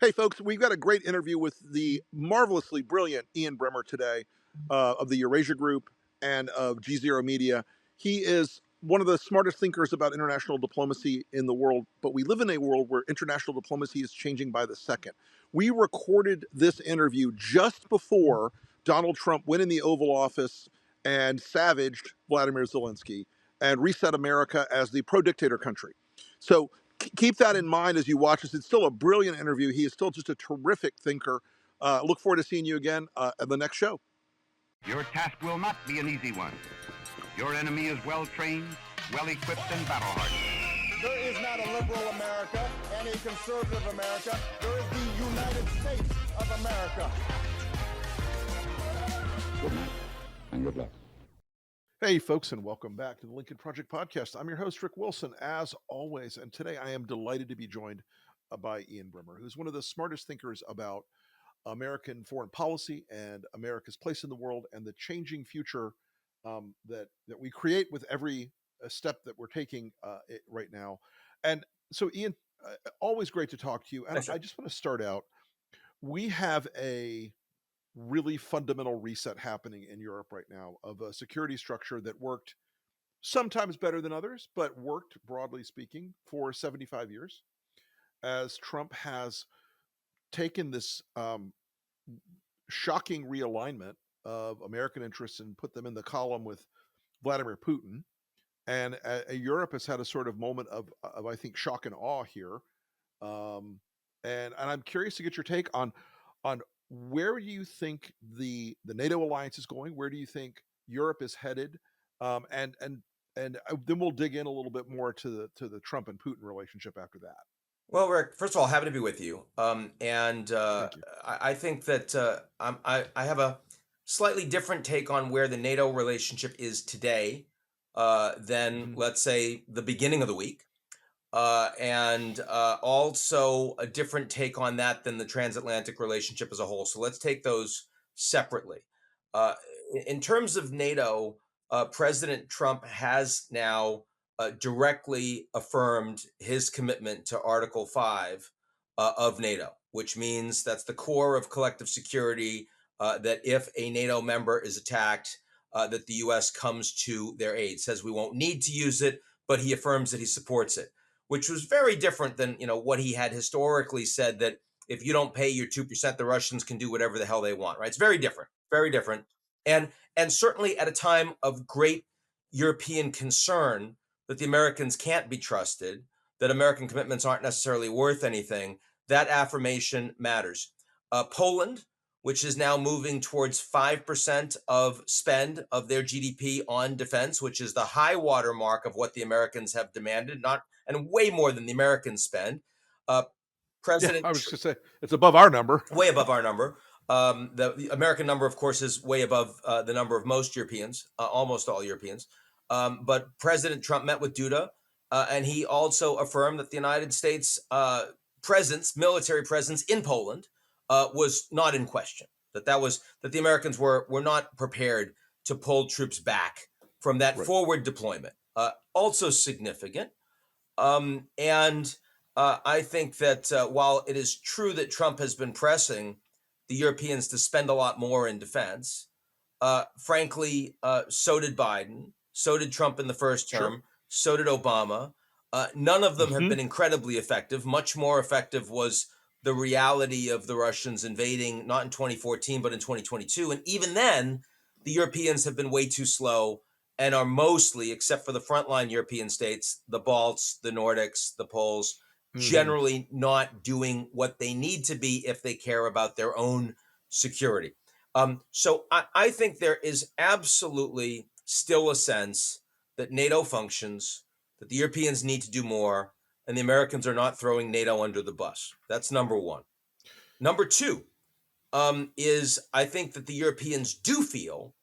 Hey, folks, we've got a great interview with the marvelously brilliant Ian Bremmer today of the Eurasia Group and of GZERO Media. He is one of the smartest thinkers about international diplomacy in the world, but we live in a world where international diplomacy is changing by the second. We recorded this interview just before Donald Trump went in the Oval Office and savaged Vladimir Zelensky and reset America as the pro-dictator country. So keep that in mind as you watch this. It's still a brilliant interview. He is still just a terrific thinker. Look forward to seeing you again at the next show. Your task will not be an easy one. Your enemy is well trained, well equipped, and battle hardened. There is not a liberal America and a conservative America. There is the United States of America. Good night and good luck. Hey, folks, and welcome back to the Lincoln Project Podcast. I'm your host, Rick Wilson, as always, and today I am delighted to be joined by Ian Bremmer, who's one of the smartest thinkers about American foreign policy and America's place in the world and the changing future that we create with every step that we're taking right now. And so, Ian, always great to talk to you. And I just want to start out. We have a really fundamental reset happening in Europe right now of a security structure that worked sometimes better than others, but worked, broadly speaking, for 75 years. As Trump has taken this shocking realignment of American interests and put them in the column with Vladimir Putin. And Europe has had a sort of moment of I think, shock and awe here. And I'm curious to get your take on where do you think the NATO alliance is going? Where do you think Europe is headed? And then we'll dig in a little bit more to the Trump and Putin relationship after that. Well, Rick, first of all, happy to be with you. Thank you. I think that I have a slightly different take on where the NATO relationship is today than, let's say, the beginning of the week. And also a different take on that than the transatlantic relationship as a whole. So let's take those separately. In terms of NATO, President Trump has now directly affirmed his commitment to Article 5 of NATO, which means that's the core of collective security, that if a NATO member is attacked, that the U.S. comes to their aid. Says we won't need to use it, but he affirms that he supports it, which was very different than what he had historically said, that if you don't pay your 2%, the Russians can do whatever the hell they want, right? It's very different, very different. And certainly at a time of great European concern that the Americans can't be trusted, that American commitments aren't necessarily worth anything, that affirmation matters. Poland, which is now moving towards 5% of spend of their GDP on defense, which is the high water mark of what the Americans have demanded, and way more than the Americans spend. I was just going to say, it's above our number. Way above our number. The American number, of course, is way above the number of most Europeans, almost all Europeans. But President Trump met with Duda, and he also affirmed that the United States military presence in Poland was not in question. That the Americans were not prepared to pull troops back from that forward deployment. Also significant. I think that while it is true that Trump has been pressing the Europeans to spend a lot more in defense, frankly, so did Biden, so did Trump in the first term, so did Obama. None of them have been incredibly effective. Much more effective was the reality of the Russians invading, not in 2014, but in 2022. And even then, the Europeans have been way too slow and are mostly, except for the frontline European states, the Balts, the Nordics, the Poles, generally not doing what they need to be if they care about their own security. So I think there is absolutely still a sense that NATO functions, that the Europeans need to do more, and the Americans are not throwing NATO under the bus. That's number one. Number two is I think that the Europeans do feel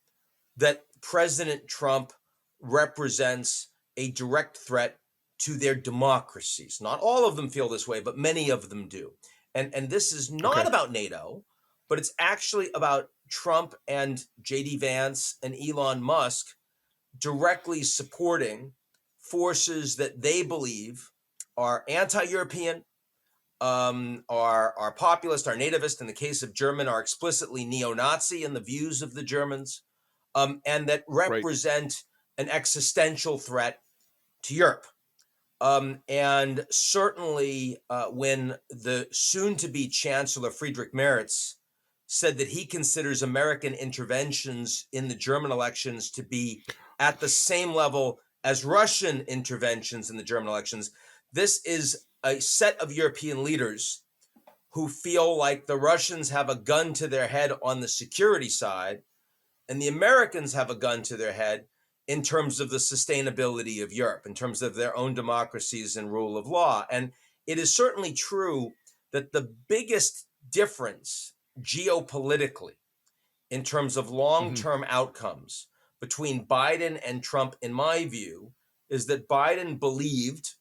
that President Trump represents a direct threat to their democracies. Not all of them feel this way, but many of them do. And this is not about NATO, but it's actually about Trump and J.D. Vance and Elon Musk directly supporting forces that they believe are anti-European, are populist, are nativist. In the case of German, are explicitly neo-Nazi in the views of the Germans, and that Right. represent an existential threat to Europe. And certainly when the soon-to-be Chancellor Friedrich Merz said that he considers American interventions in the German elections to be at the same level as Russian interventions in the German elections, this is a set of European leaders who feel like the Russians have a gun to their head on the security side, and the Americans have a gun to their head in terms of the sustainability of Europe, in terms of their own democracies and rule of law. And it is certainly true that the biggest difference geopolitically in terms of long-term outcomes between Biden and Trump, in my view, is that Biden believes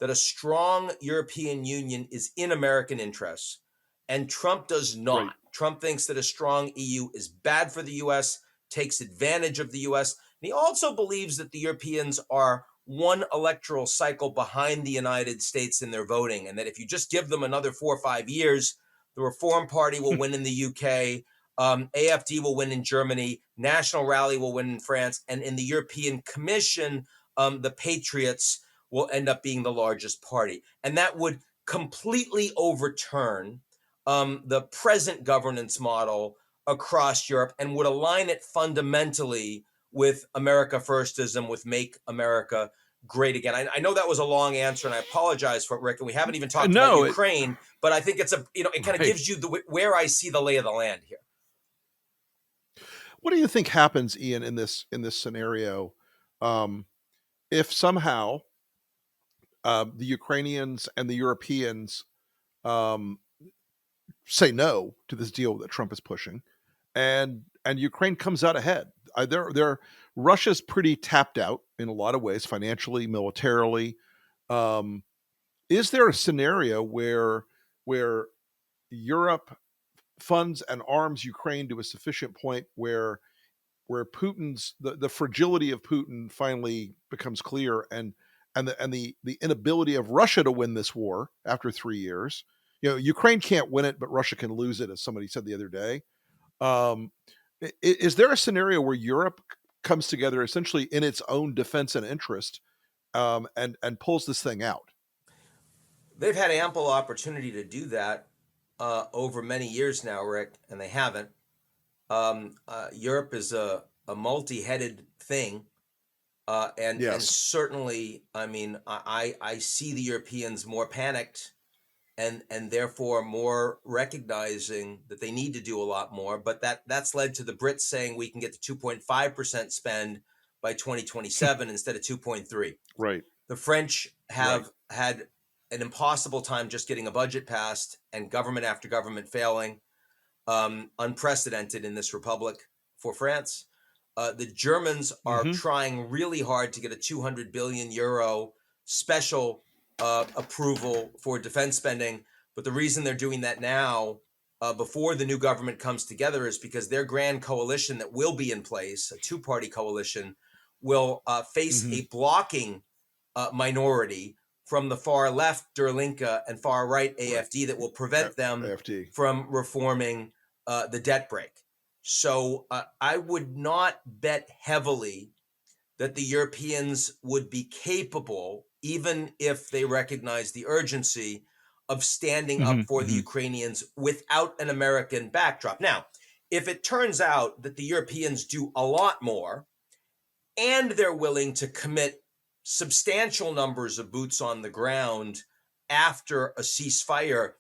that a strong European Union is in American interests, and Trump does not. Right. Trump thinks that a strong EU is bad for the US, takes advantage of the US, and he also believes that the Europeans are one electoral cycle behind the United States in their voting, and that if you just give them another 4 or 5 years, the Reform Party will win in the UK, AFD will win in Germany, National Rally will win in France, and in the European Commission, the Patriots will end up being the largest party. And that would completely overturn the present governance model across Europe and would align it fundamentally with America Firstism, with Make America Great Again. I know that was a long answer, and I apologize for it, Rick. And we haven't even talked about No, Ukraine, but I think it's it kind of Right. gives you where I see the lay of the land here. What do you think happens, Ian, in this scenario, if somehow the Ukrainians and the Europeans um, say no to this deal that Trump is pushing, and Ukraine comes out ahead? Russia's pretty tapped out in a lot of ways, financially, militarily. Um, is there a scenario where Europe funds and arms Ukraine to a sufficient point where Putin's the fragility of Putin finally becomes clear, and the inability of Russia to win this war after 3 years? Ukraine can't win it, but Russia can lose it, as somebody said the other day. Um, is there a scenario where Europe comes together essentially in its own defense and interest, and pulls this thing out? They've had ample opportunity to do that over many years now, Rick, and they haven't. Europe is a multi-headed thing, and Yes. certainly, I mean, I see the Europeans more panicked and therefore more recognizing that they need to do a lot more. But that's led to the Brits saying we can get to 2.5% spend by 2027 instead of 2.3. Right. The French Right. have had an impossible time just getting a budget passed, and government after government failing, unprecedented in this republic for France. The Germans are Hmm. trying really hard to get a 200 billion euro special approval for defense spending. But the reason they're doing that now, before the new government comes together, is because their grand coalition that will be in place, a two-party coalition, will face Hmm. a blocking minority from the far left Der Linke and far right AFD that will prevent them AFD. from reforming the debt brake. So I would not bet heavily that the Europeans would be capable, even if they recognize the urgency, of standing up for the Ukrainians without an American backdrop. Now, if it turns out that the Europeans do a lot more and they're willing to commit substantial numbers of boots on the ground after a ceasefire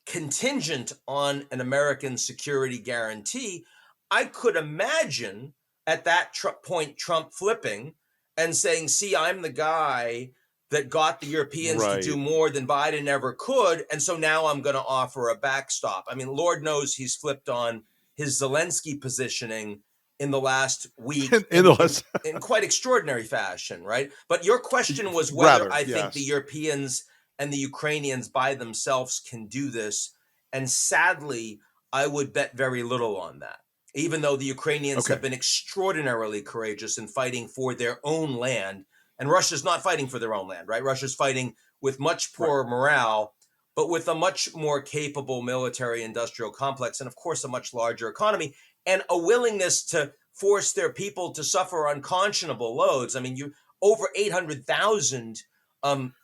contingent on an American security guarantee, I could imagine at that point Trump flipping and saying, see, I'm the guy that got the Europeans to do Right. more than Biden ever could. And so now I'm going to offer a backstop. I mean, Lord knows he's flipped on his Zelensky positioning in the last week In the last, in quite extraordinary fashion, right? But your question was whether rather, I think the yes. Europeans and the Ukrainians by themselves can do this. And sadly, I would bet very little on that, even though the Ukrainians have Okay. been extraordinarily courageous in fighting for their own land. And Russia's not fighting for their own land, right? Russia's fighting with much Right. poorer morale but with a much more capable military industrial complex, and of course a much larger economy, and a willingness to force their people to suffer unconscionable loads. I mean, you over 800,000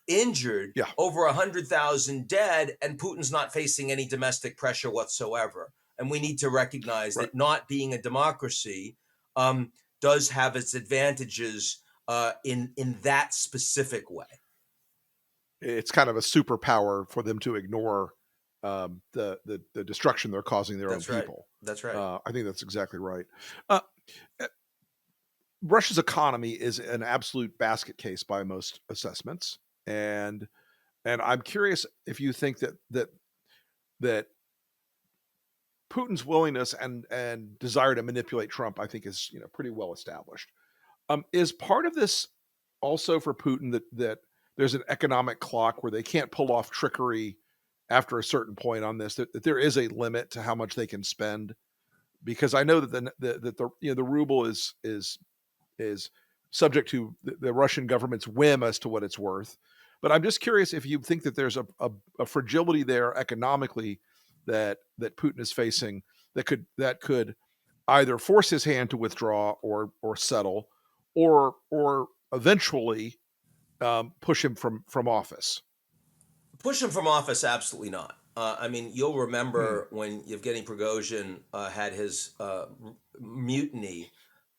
injured, Yeah. over 100,000 dead, and Putin's not facing any domestic pressure whatsoever. And we need to recognize Right. that not being a democracy does have its advantages in that specific way. It's kind of a superpower for them to ignore the destruction they're causing their own That's right. people. That's right. I think that's exactly right. Uh, uh, Russia's economy is an absolute basket case by most assessments, and I'm curious if you think that Putin's willingness and desire to manipulate Trump, I think, is pretty well established. Is part of this also for Putin that there's an economic clock where they can't pull off trickery after a certain point on this, that there is a limit to how much they can spend? Because I know that the ruble is subject to the Russian government's whim as to what it's worth. But I'm just curious if you think that there's a fragility there economically that Putin is facing that could either force his hand to withdraw or settle, or eventually push him from office. Push him from office? Absolutely not. I mean, you'll Hmm. remember when Yevgeny Prigozhin had his mutiny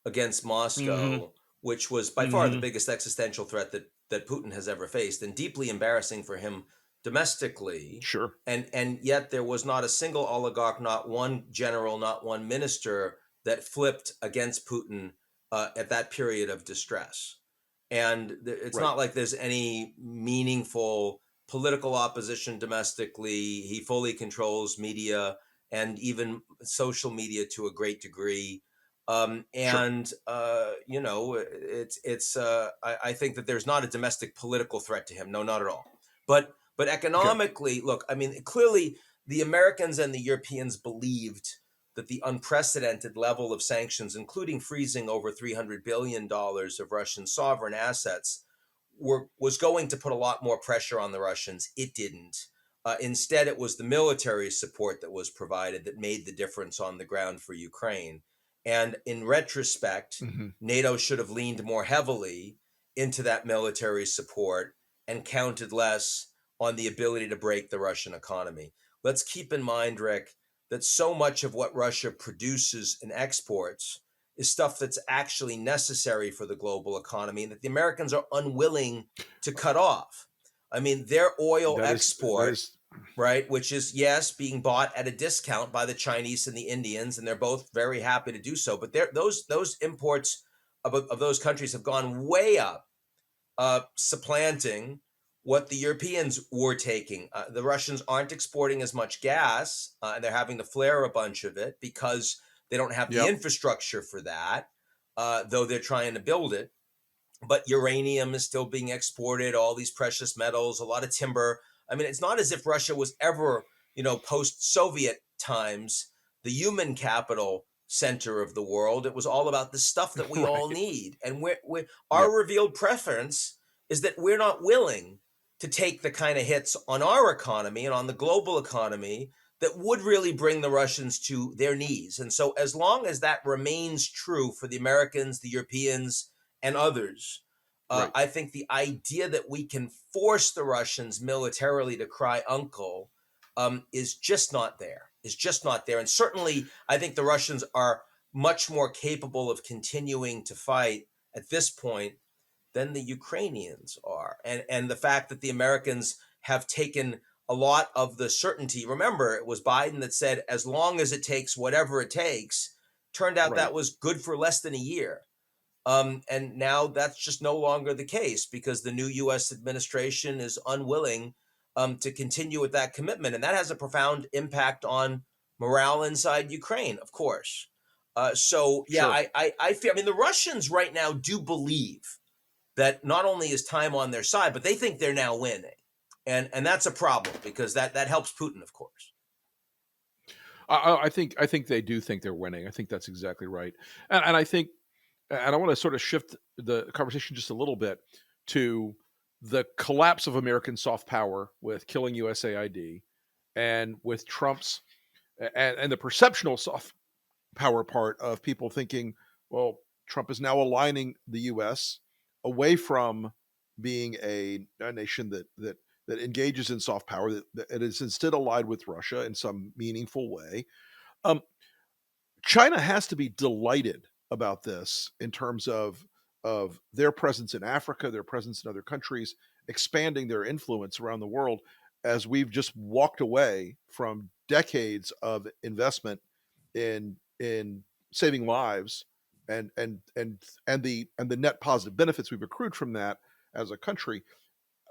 against Moscow, which was by far the biggest existential threat that Putin has ever faced, and deeply embarrassing for him domestically. Sure. And yet there was not a single oligarch, not one general, not one minister that flipped against Putin at that period of distress. And it's Right. not like there's any meaningful political opposition domestically. He fully controls media and even social media to a great degree. Sure. I think that there's not a domestic political threat to him. No, not at all. But economically, look, I mean, clearly the Americans and the Europeans believed that the unprecedented level of sanctions, including freezing over $300 billion of Russian sovereign assets, was going to put a lot more pressure on the Russians. It didn't. Instead, it was the military support that was provided that made the difference on the ground for Ukraine. And in retrospect, NATO should have leaned more heavily into that military support and counted less on the ability to break the Russian economy. Let's keep in mind, Rick, that so much of what Russia produces and exports is stuff that's actually necessary for the global economy, and that the Americans are unwilling to cut off. I mean, their oil export, right, which is, yes, being bought at a discount by the Chinese and the Indians, and they're both very happy to do so, but those imports of those countries have gone way up, supplanting what the Europeans were taking. The Russians aren't exporting as much gas, and they're having to flare a bunch of it because they don't have the infrastructure for that, though they're trying to build it. But uranium is still being exported, all these precious metals, a lot of timber. I mean, it's not as if Russia was ever, post-Soviet times, the human capital center of the world. It was all about the stuff that we all need. And our revealed preference is that we're not willing to take the kind of hits on our economy and on the global economy that would really bring the Russians to their knees. And so as long as that remains true for the Americans, the Europeans, and others, I think the idea that we can force the Russians militarily to cry uncle is just not there. And certainly, I think the Russians are much more capable of continuing to fight at this point than the Ukrainians are. And the fact that the Americans have taken a lot of the certainty. Remember, it was Biden that said, as long as it takes whatever it takes. Turned out that was good for less than a year. And now that's just no longer the case because the new U.S. administration is unwilling to continue with that commitment. And that has a profound impact on morale inside Ukraine, of course. I feel, I mean, the Russians right now do believe that not only is time on their side, but they think they're now winning. And that's a problem because that helps Putin, of course. I think they do think they're winning. I think that's exactly right. And I think, and I want to sort of shift the conversation just a little bit to the collapse of American soft power with killing USAID, and with Trump's and the perceptional soft power part of people thinking, well, Trump is now aligning the U.S. away from being a nation that engages in soft power, that it is instead allied with Russia in some meaningful way. Um, China has to be delighted about this in terms of their presence in Africa, their presence in other countries, expanding their influence around the world, as we've just walked away from decades of investment in saving lives, and the net positive benefits we've accrued from that as a country.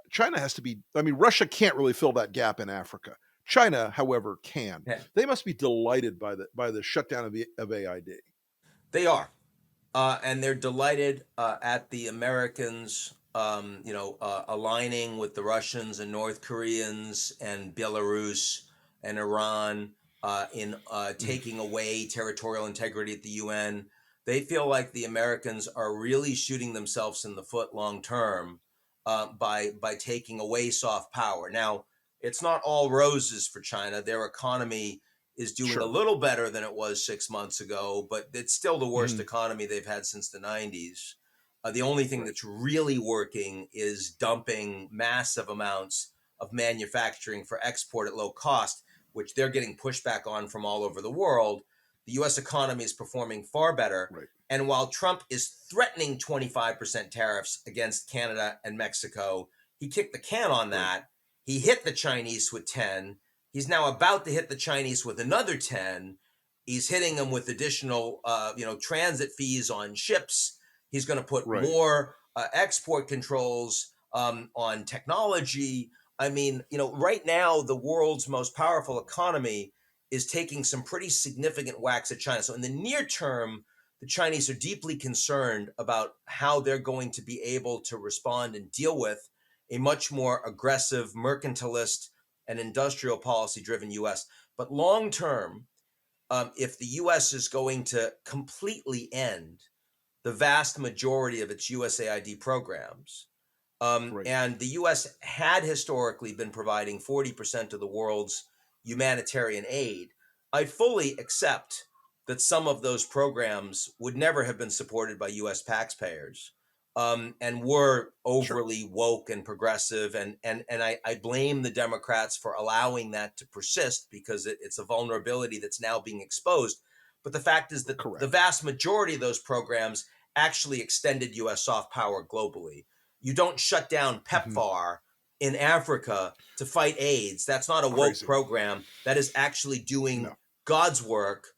China has to be, I mean, Russia can't really fill that gap in Africa. China, however, can. Yeah, They must be delighted by the shutdown of AID. they are. And they're delighted at the Americans, aligning with the Russians and North Koreans and Belarus and Iran in taking away territorial integrity at the UN. They feel like the Americans are really shooting themselves in the foot long term by taking away soft power. Now, it's not all roses for China. Their economy is doing a Sure. little better than it was 6 months ago, but it's still the worst Mhm. economy they've had since the 90s. The only thing Right. that's really working is dumping massive amounts of manufacturing for export at low cost, which they're getting pushback on from all over the world. The US economy is performing far better. Right. And while Trump is threatening 25% tariffs against Canada and Mexico, he kicked the can on Right. that. He hit the Chinese with 10. He's now about to hit the Chinese with another 10. He's hitting them with additional, transit fees on ships. He's going to put Right. more export controls on technology. I mean, right now, the world's most powerful economy is taking some pretty significant whacks at China. So in the near term, the Chinese are deeply concerned about how they're going to be able to respond and deal with a much more aggressive, mercantilist, and industrial policy driven US. But long term, if the US is going to completely end the vast majority of its USAID programs, Right. and the US had historically been providing 40% of the world's humanitarian aid, I fully accept that some of those programs would never have been supported by US taxpayers, and were Sure. overly woke and progressive. And I blame the Democrats for allowing that to persist because it's a vulnerability that's now being exposed. But the fact is that the Correct. vast majority of those programs actually extended US soft power globally. You don't shut down Mhm. PEPFAR in Africa to fight AIDS. That's not a woke Crazy. program. That is actually doing No. God's work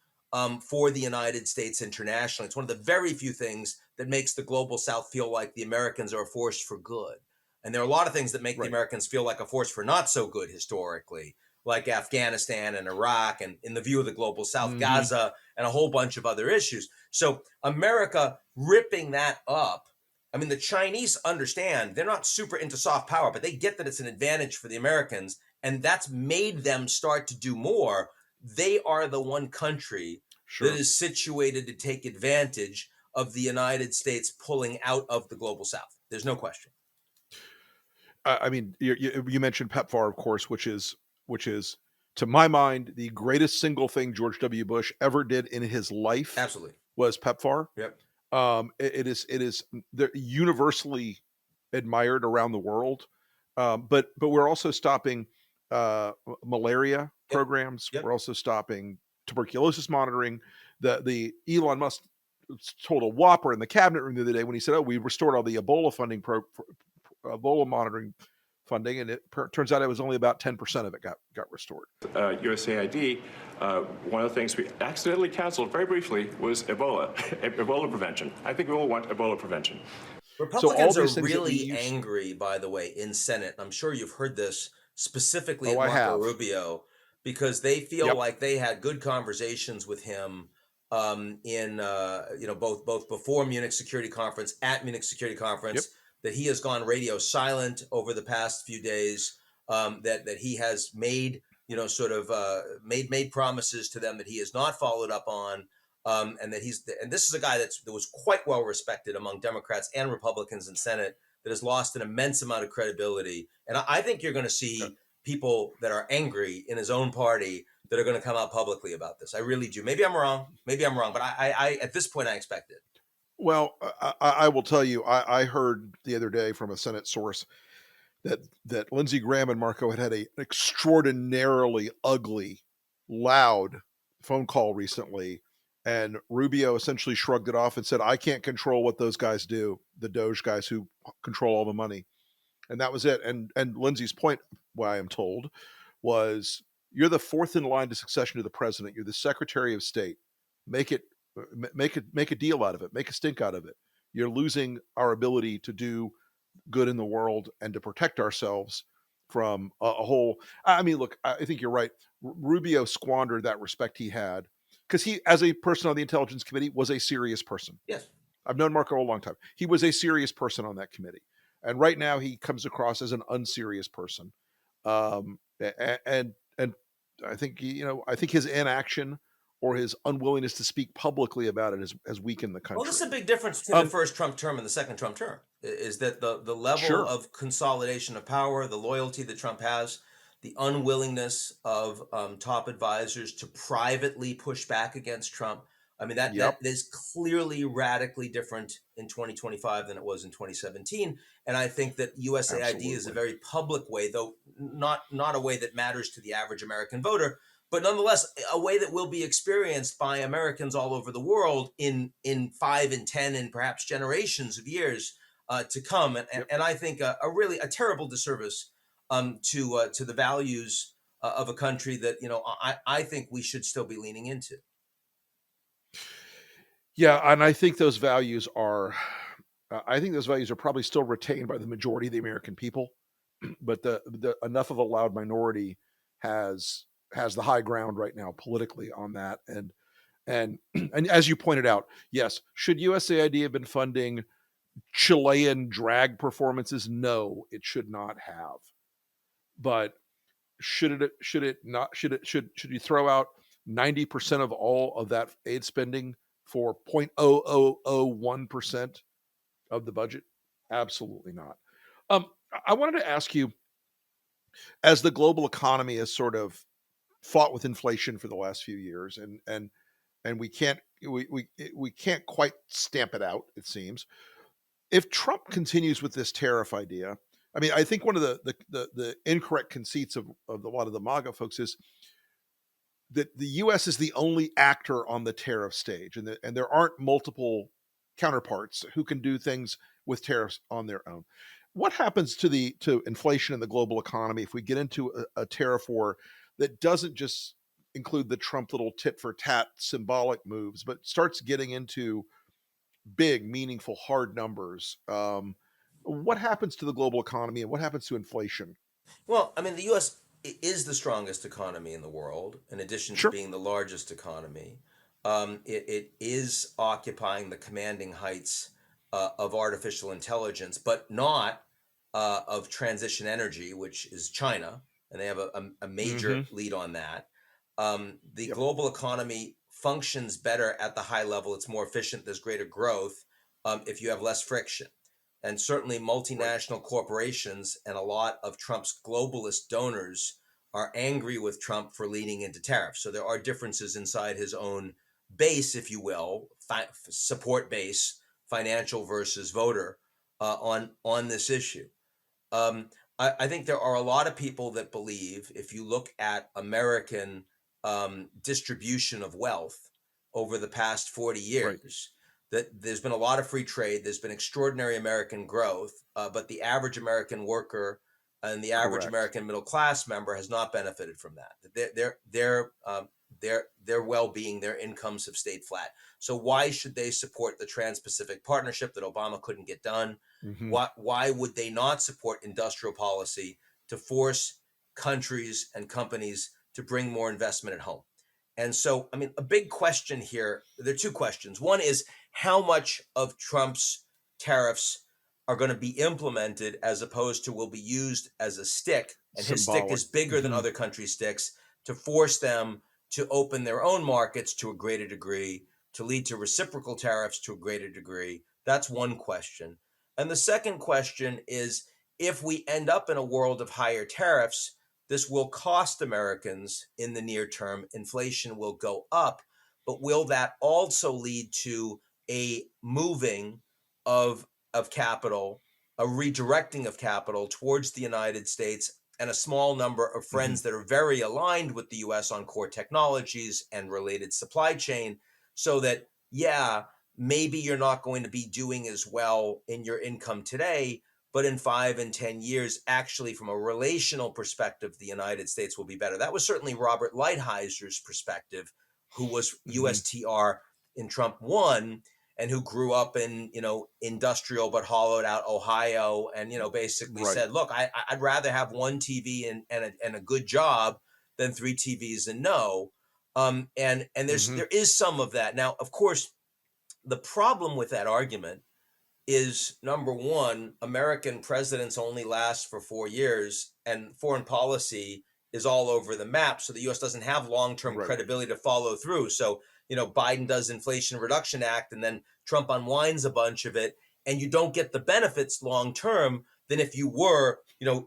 for the United States internationally. It's one of the very few things that makes the global South feel like the Americans are a force for good. And there are a lot of things that make the Right. Americans feel like a force for not so good historically, like Afghanistan and Iraq, and in the view of the global South, Mhm. Gaza, and a whole bunch of other issues. So America ripping that up. I mean, the Chinese understand they're not super into soft power, but they get that it's an advantage for the Americans, and that's made them start to do more. They are the one country that Sure. is situated to take advantage of the United States pulling out of the global South. There's no question. I mean, you mentioned PEPFAR, of course, which is to my mind the greatest single thing George W. Bush ever did in his life Absolutely. was PEPFAR. Yep. It is universally admired around the world, but we're also stopping malaria Yep. programs. Yep. We're also stopping tuberculosis monitoring. The Elon Musk told a whopper in the cabinet room the other day when he said, "Oh, we restored all the Ebola Ebola monitoring funding," and turns out it was only about 10% of it got restored. USAID, one of the things we accidentally canceled very briefly was Ebola, Ebola prevention. I think we all want Ebola prevention. So all Republicans are these things that we really use. angry, by the way, in Senate. I'm sure you've heard this specifically Oh, at I Marco have. Rubio, because they feel Yep. like they had good conversations with him in both before Munich Security Conference, at Munich Security Yep. Conference, that he has gone radio silent over the past few days, that he has made made promises to them that he has not followed up on. And this is a guy that was quite well respected among Democrats and Republicans in Senate that has lost an immense amount of credibility. And I think you're going to see people that are angry in his own party that are going to come out publicly about this. I really do. Maybe I'm wrong, but I at this point I expect it. Well, I will tell you, I heard the other day from a Senate source that Lindsey Graham and Marco had an extraordinarily ugly, loud phone call recently, and Rubio essentially shrugged it off and said, "I can't control what those guys do, the Doge guys who control all the money," and that was it. And Lindsey's point, what I am told, was, "You're the fourth in line to succession to the president. You're the Secretary of State. Make it, make a deal out of it. Make a stink out of it. You're losing our ability to do good in the world and to protect ourselves from a whole." I mean, look, I think you're right. Rubio squandered that respect he had because he, as a person on the Intelligence Committee, was a serious person. Yes. I've known Marco a long time. He was a serious person on that committee. And right now he comes across as an unserious person. And I think, I think his inaction or his unwillingness to speak publicly about it has weakened the country. Well, this is a big difference between the first Trump term and the second Trump term, is that the level of consolidation of power, the loyalty that Trump has, the unwillingness of top advisors to privately push back against Trump. I mean, that is clearly radically different in 2025 than it was in 2017. And I think that USAID is a very public way, though not a way that matters to the average American voter, but nonetheless, a way that will be experienced by Americans all over the world in 5 and 10 and perhaps generations of years to come. And I think a really terrible disservice to the values of a country that, I think we should still be leaning into. Yeah, and I think those values are probably still retained by the majority of the American people, but the enough of a loud minority has the high ground right now politically on that. And as you pointed out, yes, should USAID have been funding Chilean drag performances? No, it should not have. But should you throw out 90% of all of that aid spending for 0.0001% of the budget? Absolutely not. I wanted to ask you, as the global economy has sort of fought with inflation for the last few years, and we can't quite stamp it out, it seems. If Trump continues with this tariff idea, I mean, I think one of the incorrect conceits of a lot of the MAGA folks is that the U.S. is the only actor on the tariff stage, and there aren't multiple counterparts who can do things with tariffs on their own. What happens to inflation in the global economy if we get into a tariff war that doesn't just include the Trump little tit for tat symbolic moves, but starts getting into big, meaningful, hard numbers? What happens to the global economy and what happens to inflation? Well, I mean, the U.S. is the strongest economy in the world, in addition to being the largest economy. It is occupying the commanding heights of artificial intelligence, but not of transition energy, which is China, and they have a major lead on that. The global economy functions better at the high level. It's more efficient. There's greater growth if you have less friction. And certainly multinational corporations and a lot of Trump's globalist donors are angry with Trump for leaning into tariffs. So there are differences inside his own base, if you will, support base, financial versus voter, on this issue. I think there are a lot of people that believe, if you look at American distribution of wealth over the past 40 years, that there's been a lot of free trade. There's been extraordinary American growth, but the average American worker and the average American middle class member has not benefited from that. Their well-being, their incomes have stayed flat. So why should they support the Trans-Pacific Partnership that Obama couldn't get done? Why would they not support industrial policy to force countries and companies to bring more investment at home? And so, I mean, a big question here, there are two questions. One is, how much of Trump's tariffs are going to be implemented as opposed to will be used as a stick, and his stick is bigger than other countries' sticks, to force them to open their own markets to a greater degree, to lead to reciprocal tariffs to a greater degree? That's one question. And the second question is, if we end up in a world of higher tariffs, this will cost Americans in the near term. Inflation will go up, but will that also lead to a moving of capital, a redirecting of capital towards the United States and a small number of friends that are very aligned with the US on core technologies and related supply chain, so that, yeah, maybe you're not going to be doing as well in your income today, but in 5 and 10 years, actually, from a relational perspective, the United States will be better. That was certainly Robert Lighthizer perspective, who was USTR in Trump 1 and who grew up in, industrial but hollowed out Ohio, and, basically Right. said, look, I'd rather have one TV and a good job than 3 TVs and no. And there is some of that. Now, of course, the problem with that argument is, number one, American presidents only last for 4 years, and foreign policy is all over the map. So the US doesn't have long-term Right. credibility to follow through. So, Biden does Inflation Reduction Act, and then Trump unwinds a bunch of it, and you don't get the benefits long-term than if you were,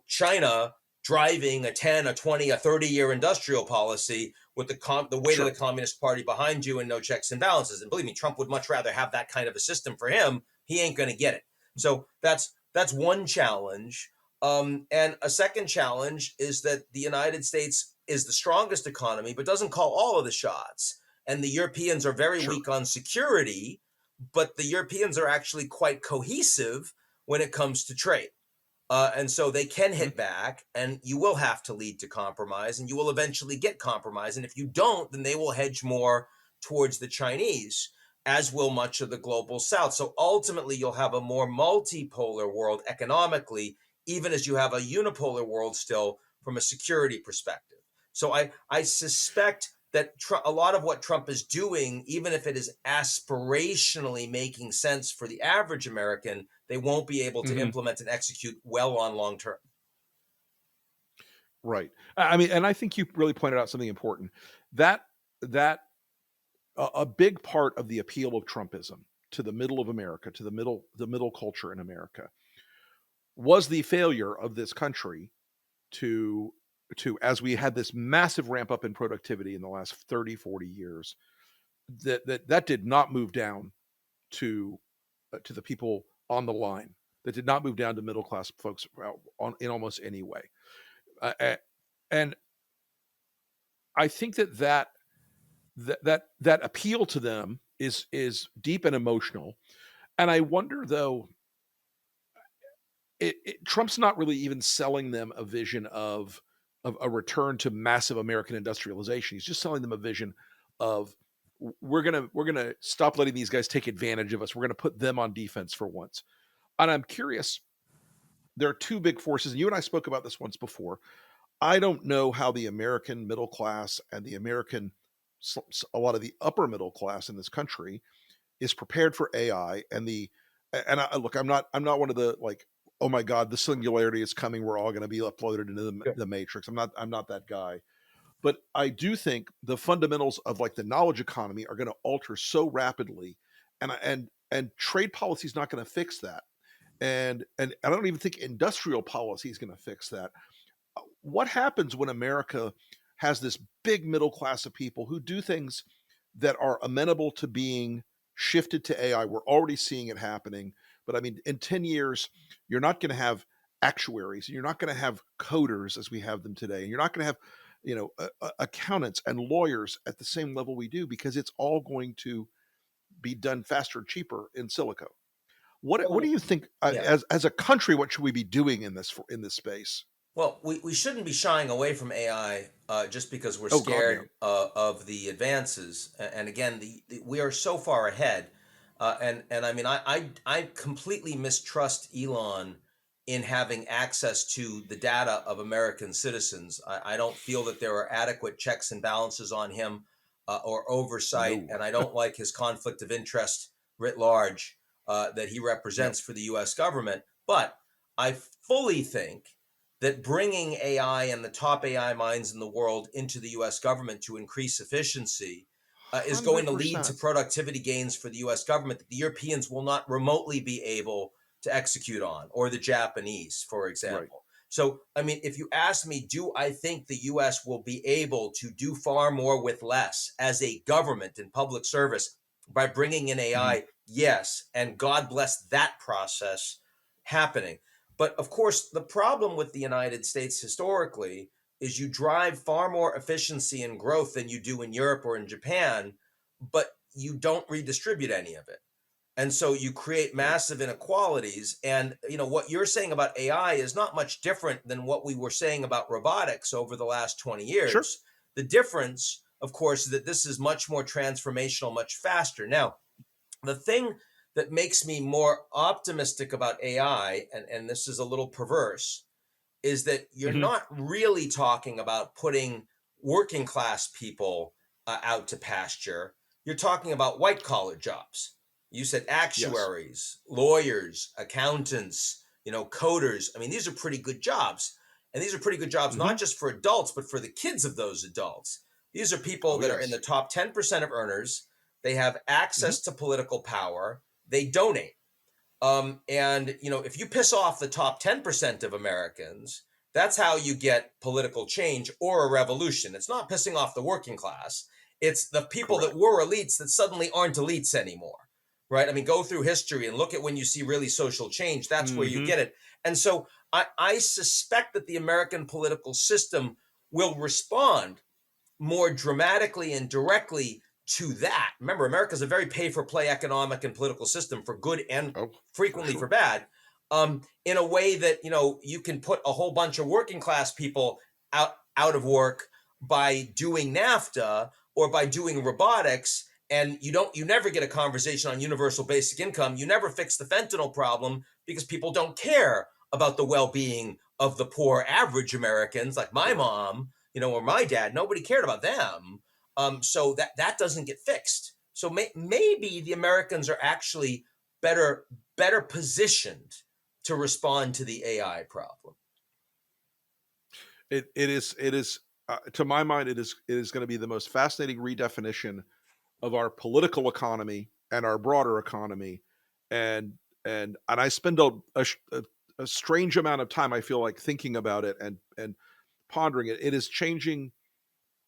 China driving a 10, a 20, a 30-year industrial policy with the weight of the Communist Party behind you and no checks and balances. And believe me, Trump would much rather have that kind of a system for him. He ain't going to get it. So that's one challenge. And a second challenge is that the United States is the strongest economy, but doesn't call all of the shots. And the Europeans are very weak on security, but the Europeans are actually quite cohesive when it comes to trade. And so they can hit back, and you will have to lead to compromise, and you will eventually get compromise. And if you don't, then they will hedge more towards the Chinese, as will much of the global South. So ultimately, you'll have a more multipolar world economically, even as you have a unipolar world still from a security perspective. So I suspect that a lot of what Trump is doing, even if it is aspirationally making sense for the average American, they won't be able to implement and execute well on long term. Right. I mean, and I think you really pointed out something important. That a big part of the appeal of Trumpism to the middle of America, to the middle culture in America, was the failure of this country to as we had this massive ramp up in productivity in the last 30, 40 years, that did not move down to the people on the line. That did not move down to middle class folks in almost any way. And I think that appeal to them is deep and emotional. And I wonder, though, Trump's not really even selling them a vision of a return to massive American industrialization. He's just selling them a vision of, we're gonna stop letting these guys take advantage of us. We're gonna put them on defense for once. And I'm curious, there are two big forces, and you and I spoke about this once before. I don't know how the American middle class and the a lot of the upper middle class in this country is prepared for AI look, I'm not one of the, like, oh my God, the singularity is coming, we're all going to be uploaded into the matrix. I'm not that guy. But I do think the fundamentals of, like, the knowledge economy are going to alter so rapidly, and trade policy is not going to fix that. And I don't even think industrial policy is going to fix that. What happens when America has this big middle class of people who do things that are amenable to being shifted to AI? We're already seeing it happening. But I mean, in 10 years, you're not going to have actuaries, you're not going to have coders as we have them today, and you're not going to have, accountants and lawyers at the same level we do, because it's all going to be done faster and cheaper in silico. What do you think, as a country, what should we be doing in this space? Well, we shouldn't be shying away from AI just because we're God, scared no. of the advances. And again, we are so far ahead. And I mean, I completely mistrust Elon in having access to the data of American citizens. I don't feel that there are adequate checks and balances on him or oversight. No. And I don't like his conflict of interest writ large that he represents for the U.S. government. But I fully think that bringing AI and the top AI minds in the world into the U.S. government to increase efficiency is going to lead to 100%. productivity gains for the U.S. government that the Europeans will not remotely be able to execute on, or the Japanese, for example. Right. So, I mean, if you ask me, do I think the US will be able to do far more with less as a government in public service by bringing in AI? Yes. And God bless that process happening. But of course, the problem with the United States historically is you drive far more efficiency and growth than you do in Europe or in Japan, but you don't redistribute any of it. And so you create massive inequalities. And what you're saying about AI is not much different than what we were saying about robotics over the last 20 Sure. years. The difference, of course, is that this is much more transformational, much faster. Now, the thing that makes me more optimistic about AI, and this is a little perverse, is that you're not really talking about putting working class people out to pasture. You're talking about white collar jobs. You said Yes. actuaries, lawyers, accountants, coders. I mean, these are pretty good jobs. And these are pretty good jobs, not just for adults, but for the kids of those adults. These are people Oh, that are in the yes. top 10% of earners. They have access to political power. They donate. And if you piss off the top 10% of Americans, that's how you get political change or a revolution. It's not pissing off the working class. It's the people Correct. that were elites that suddenly aren't elites anymore, right? I mean, go through history and look at when you see really social change. That's where you get it. And so I suspect that the American political system will respond more dramatically and directly to that. Remember, America's a very pay-for-play economic and political system, for good and frequently for bad, in a way that you can put a whole bunch of working class people out of work by doing NAFTA or by doing robotics, and you never get a conversation on universal basic income. You never fix the fentanyl problem because people don't care about the well-being of the poor average Americans, like my mom, or my dad. Nobody cared about them. So that doesn't get fixed. So maybe the Americans are actually better positioned to respond to the AI problem. It is to my mind, it is going to be the most fascinating redefinition of our political economy and our broader economy, and I spend a strange amount of time, I feel like, thinking about it and pondering it. It is changing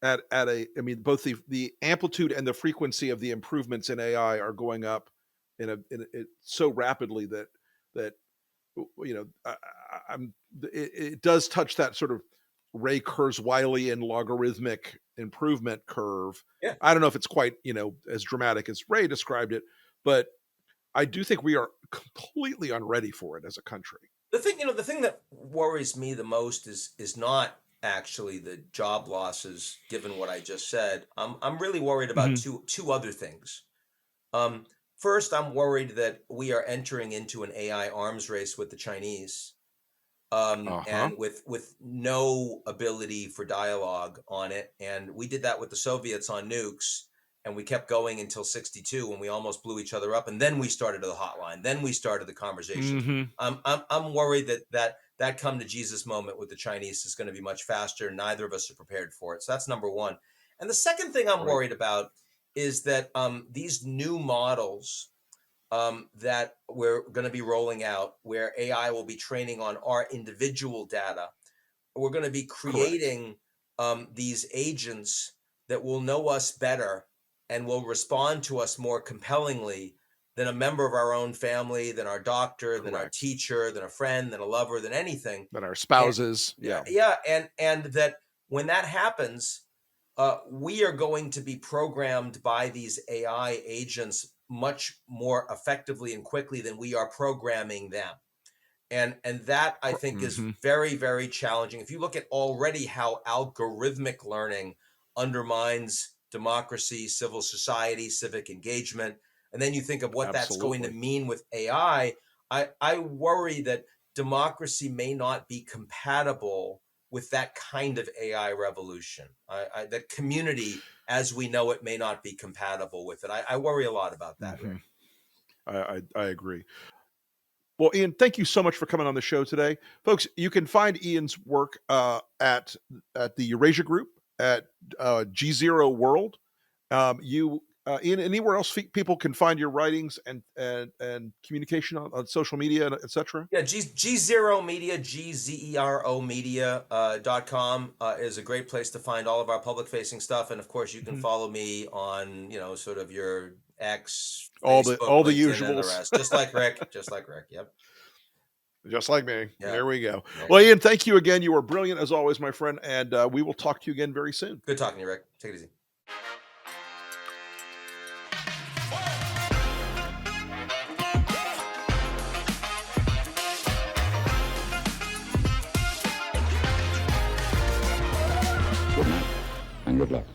at I mean, both the amplitude and the frequency of the improvements in AI are going up in it so rapidly that it does touch that sort of Ray Kurzweilian logarithmic improvement curve. Yeah. I don't know if it's quite as dramatic as Ray described it, but I do think we are completely unready for it as a country. The thing that worries me the most is not actually the job losses, given what I just said. I'm really worried about two other things. First, I'm worried that we are entering into an AI arms race with the Chinese, and with no ability for dialogue on it. And we did that with the Soviets on nukes, and we kept going until 1962 when we almost blew each other up. And then we started the hotline. Then we started the conversation. I'm worried that come to Jesus moment with the Chinese is going to be much faster. Neither of us are prepared for it. So that's number one. And the second thing I'm worried about is that these new models that we're going to be rolling out, where AI will be training on our individual data, we're going to be creating these agents that will know us better and will respond to us more compellingly than a member of our own family, than our doctor, than our teacher, than a friend, than a lover, than anything. Than our spouses. And that when that happens, we are going to be programmed by these AI agents much more effectively and quickly than we are programming them. And that, I think, is very, very challenging. If you look at already how algorithmic learning undermines democracy, civil society, civic engagement, and then you think of what that's going to mean with AI, I worry that democracy may not be compatible with that kind of AI revolution. That community, as we know it, may not be compatible with it. I worry a lot about that, Rick. I agree. Well, Ian, thank you so much for coming on the show today. Folks, you can find Ian's work at the Eurasia Group, at GZERO World. You Ian, anywhere else people can find your writings and communication on social media, etc.? Yeah, GZERO Media, GZERO Media .com is a great place to find all of our public facing stuff. And of course, you can follow me on, sort of your X, All Facebook, the LinkedIn, and the usuals. rest. Just like Rick. Just like Rick. Yep. Just like me. Yeah. There we go. Right. Well, Ian, thank you again. You were brilliant as always, my friend. And we will talk to you again very soon. Good talking to you, Rick. Take it easy. Good night and good luck.